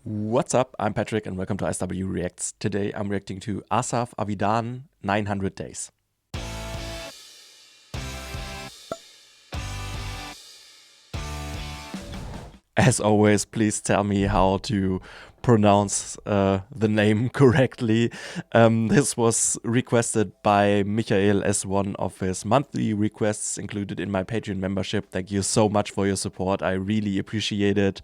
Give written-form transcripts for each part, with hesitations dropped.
What's up? I'm Patrick and welcome to SW Reacts. Today I'm reacting to Asaf Avidan, 900 Days. As always, please tell me how to pronounce the name correctly. This was requested by Michael as one of his monthly requests included in my Patreon membership. Thank you so much for your support. I really appreciate it.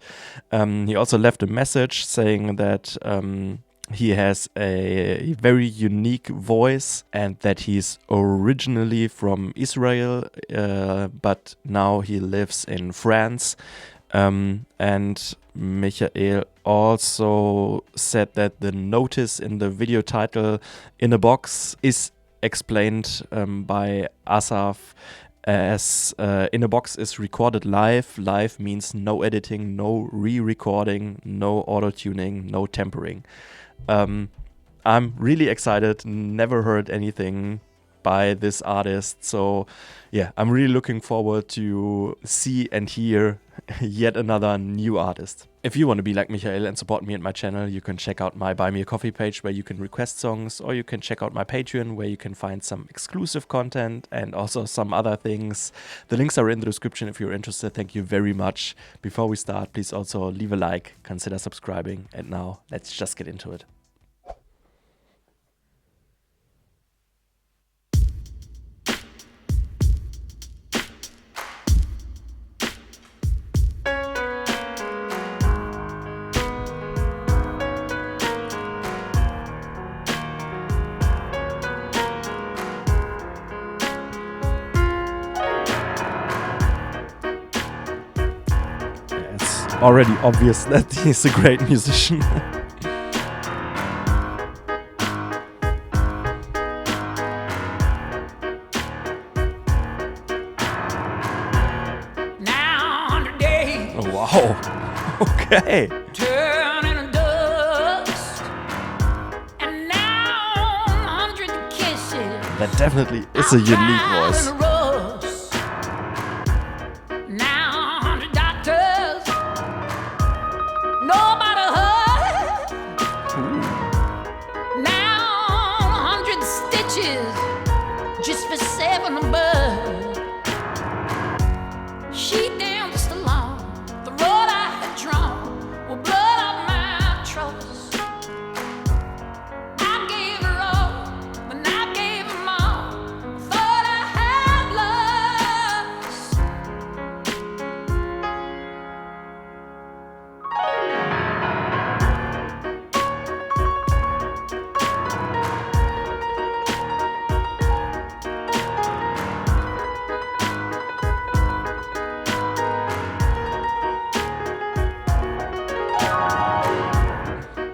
He also left a message saying that he has a very unique voice and that he's originally from Israel, but now he lives in France. And Michael also said that the notice in the video title in a box is explained by Asaf as in a box is recorded live. Live means no editing, no re-recording, no auto-tuning, no tempering. I'm really excited, never heard anything by this artist, so yeah, I'm really looking forward to see and hear yet another new artist. If you want to be like Michael and support me and my channel, you can check out my Buy Me a Coffee page where you can request songs, or you can check out my Patreon where you can find some exclusive content and also some other things. The links are in the description if you're interested. Thank you very much. Before we start, please also leave a like, consider subscribing, and now let's just get into it. Already obvious that he's a great musician. Now 100 days. Oh, wow. Okay. Turning to dust. And now 100 kisses. That definitely is a unique voice. Now 100 doctors. Nobody hurt. Now 100 stitches just for 7 above. She danced along the road I had drawn with blood on my trust. I gave her all, and I gave her more. Thought I had lost.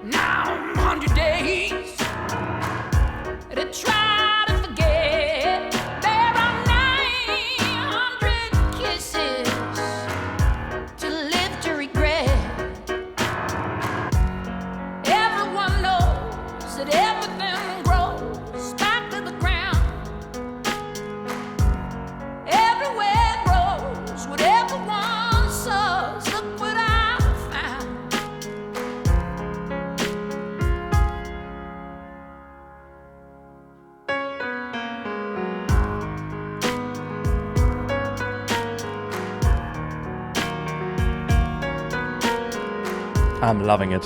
Now 100 days to try to forget. There are 900 kisses to live to regret. Everyone knows that everything grows back to the ground. Everywhere grows what everyone sows. Look what I found. I'm loving it.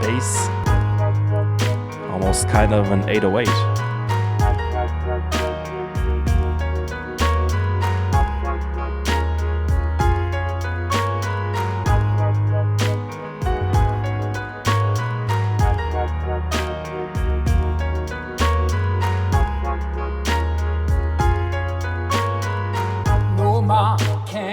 Bass, almost kind of an 808. No more can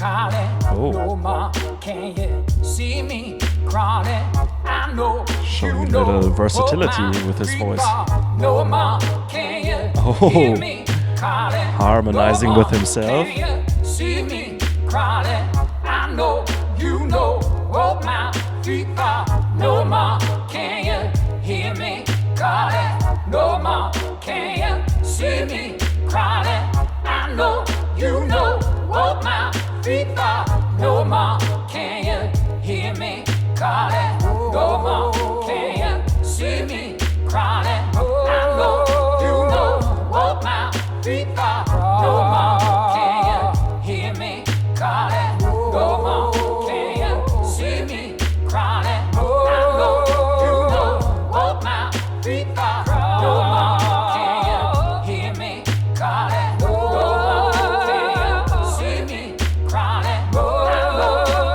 calling. Oh. No more can you see me crawling. I know Showing you a little know versatility what my with his feet voice. are. No more can you Oh. hear me calling. Harmonizing No with more himself. can you see me crawling. I know you know what my feet are. No more can you hear me calling. No more can you see me crawling. I know you know what my feet are. No more can you hear me calling. No more can you see me crawling. I know you know what my feet are. No more can you hear me calling. No more can you see me crawling. I know you know what my feet are. No more can you hear me calling. No more can you see me crawling. I know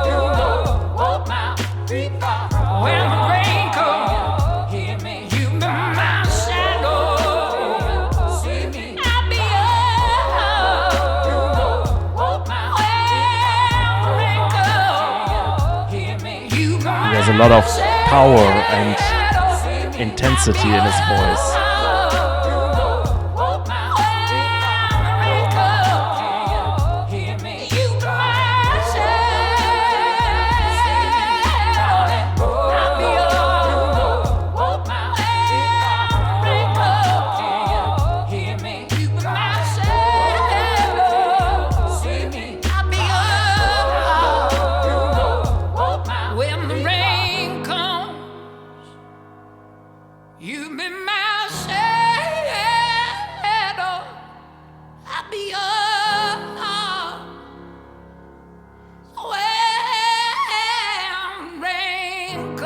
you know what my feet are. When the rain comes, hear me. You be my shadow. See me. I'll be up. You know what my feet are. Hear me. You be my He has a lot of power and shadow. intensity in his voice. When the rain comes, you be my shadow. I'll be up when rain comes.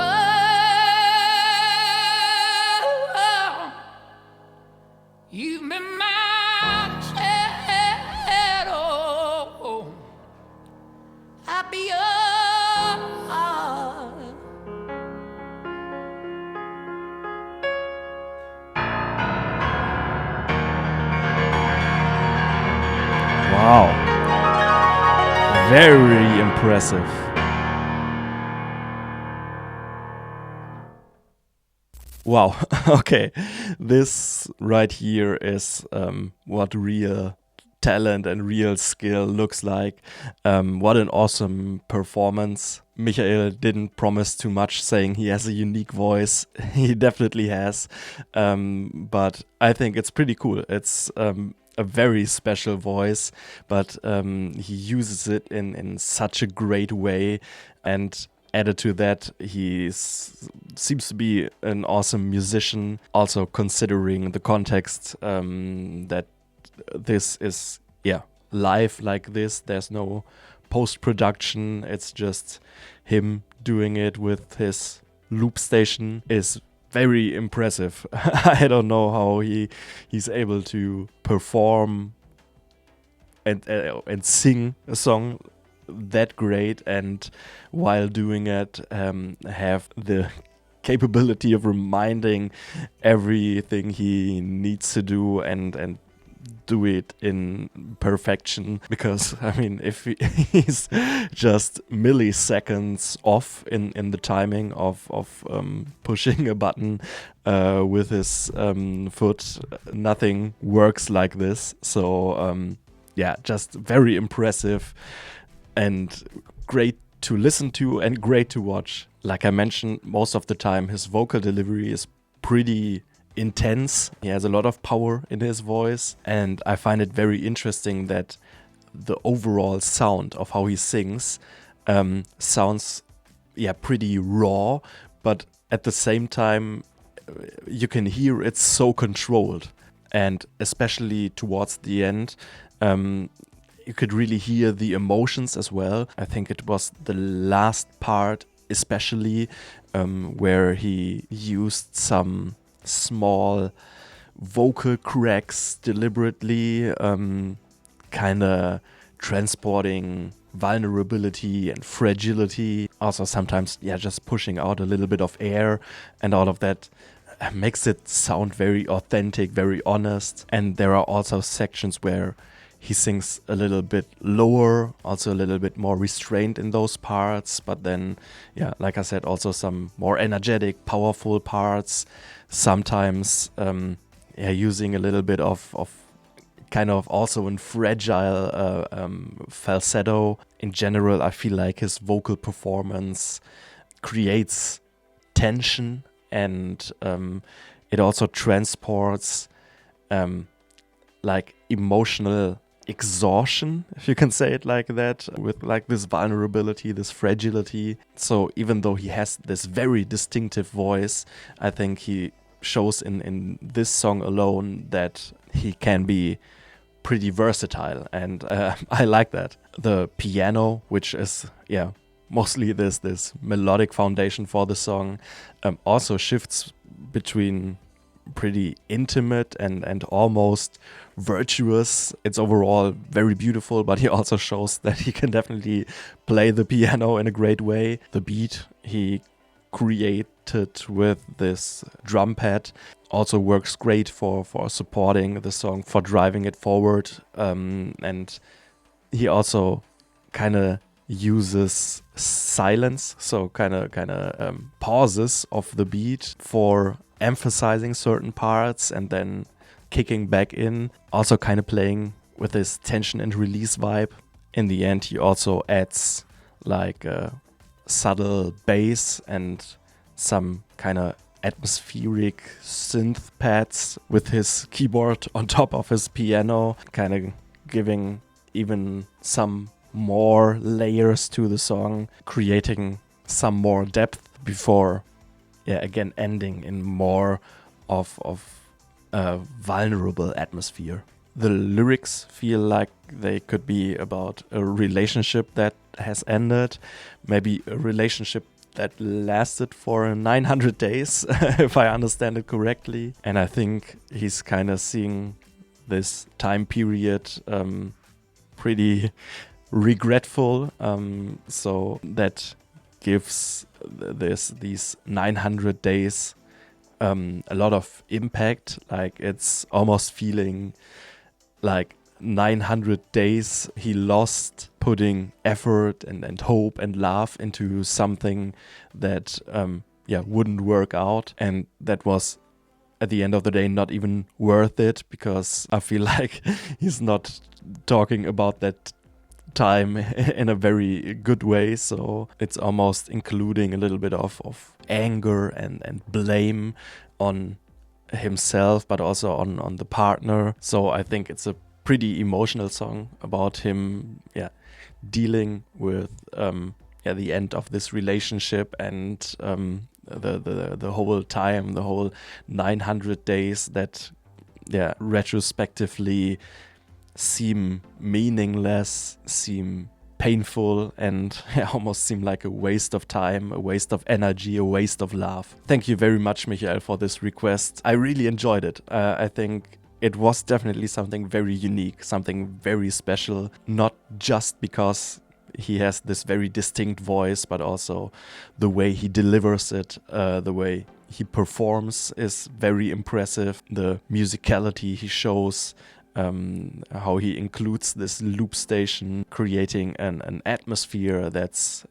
You be my shadow. I'll be up. Wow. Very impressive. Wow. Okay. This right here is what real talent and real skill looks like. What an awesome performance. Michael didn't promise too much, saying he has a unique voice. He definitely has. But I think it's pretty cool. It's a very special voice, but he uses it in such a great way. And added to that, he seems to be an awesome musician. Also considering the context that this is, live like this. There's no post-production. It's just him doing it with his loop station is very impressive. I don't know how he's able to perform and sing a song that great, and while doing it have the capability of reminding everything he needs to do and do it in perfection. Because I mean, if he's just milliseconds off in the timing of pushing a button with his foot, nothing works like this. So just very impressive and great to listen to and great to watch. Like I mentioned, most of the time his vocal delivery is pretty intense. He has a lot of power in his voice, and I find it very interesting that the overall sound of how he sings sounds pretty raw, but at the same time you can hear it's so controlled, and especially towards the end you could really hear the emotions as well. I think it was the last part especially where he used some small vocal cracks deliberately, kind of transporting vulnerability and fragility. Also sometimes just pushing out a little bit of air, and all of that makes it sound very authentic, very honest. And there are also sections where he sings a little bit lower, also a little bit more restrained in those parts, but then, yeah, like I said, also some more energetic, powerful parts, sometimes using a little bit of kind of also in fragile falsetto. In general, I feel like his vocal performance creates tension, and it also transports like emotional exhaustion, if you can say it like that, with like this vulnerability, this fragility. So even though he has this very distinctive voice, I think he shows in this song alone that he can be pretty versatile, and I like that. The piano, which is mostly this melodic foundation for the song, also shifts between pretty intimate and almost virtuous. It's overall very beautiful, but he also shows that he can definitely play the piano in a great way. The beat he created with this drum pad also works great for supporting the song, for driving it forward, and he also kind of uses silence, so kind of pauses of the beat for emphasizing certain parts and then kicking back in, also kind of playing with this tension and release vibe. In the end, he also adds like a subtle bass and some kind of atmospheric synth pads with his keyboard on top of his piano, kind of giving even some more layers to the song, creating some more depth before again ending in more of a vulnerable atmosphere. The lyrics feel like they could be about a relationship that has ended, maybe a relationship that lasted for 900 days, if I understand it correctly. And I think he's kind of seeing this time period pretty regretful, so that gives these 900 days a lot of impact. Like, it's almost feeling like 900 days he lost putting effort and hope and love into something that wouldn't work out, and that was at the end of the day not even worth it, because I feel like he's not talking about that time in a very good way. So it's almost including a little bit of anger and blame on himself, but also on the partner. So I think it's a pretty emotional song about him dealing with the end of this relationship, and the whole time, the whole 900 days that retrospectively seem meaningless, seem painful, and almost seem like a waste of time, a waste of energy, a waste of love. Thank you very much, Michael, for this request. I really enjoyed it. I think it was definitely something very unique, something very special, not just because he has this very distinct voice, but also the way he delivers it, the way he performs is very impressive. The musicality he shows, how he includes this loop station, creating an atmosphere that's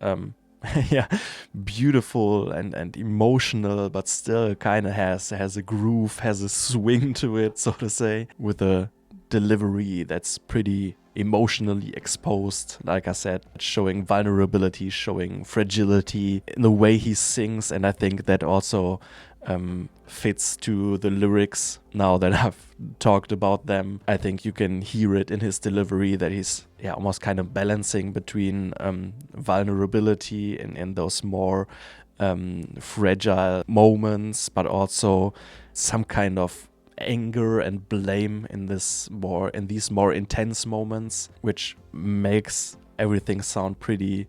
beautiful and emotional, but still kind of has a groove, has a swing to it, so to say, with a delivery that's pretty emotionally exposed, like I said, showing vulnerability, showing fragility in the way he sings. And I think that also fits to the lyrics. Now that I've talked about them, I think you can hear it in his delivery that he's almost kind of balancing between vulnerability in those more fragile moments, but also some kind of anger and blame in these more intense moments, which makes everything sound pretty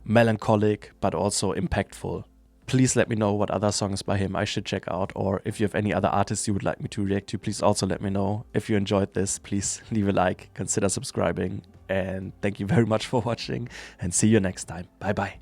melancholic but also impactful. Please let me know what other songs by him I should check out, or if you have any other artists you would like me to react to, please also let me know. If you enjoyed this, please leave a like, consider subscribing, and thank you very much for watching, and see you next time. Bye bye.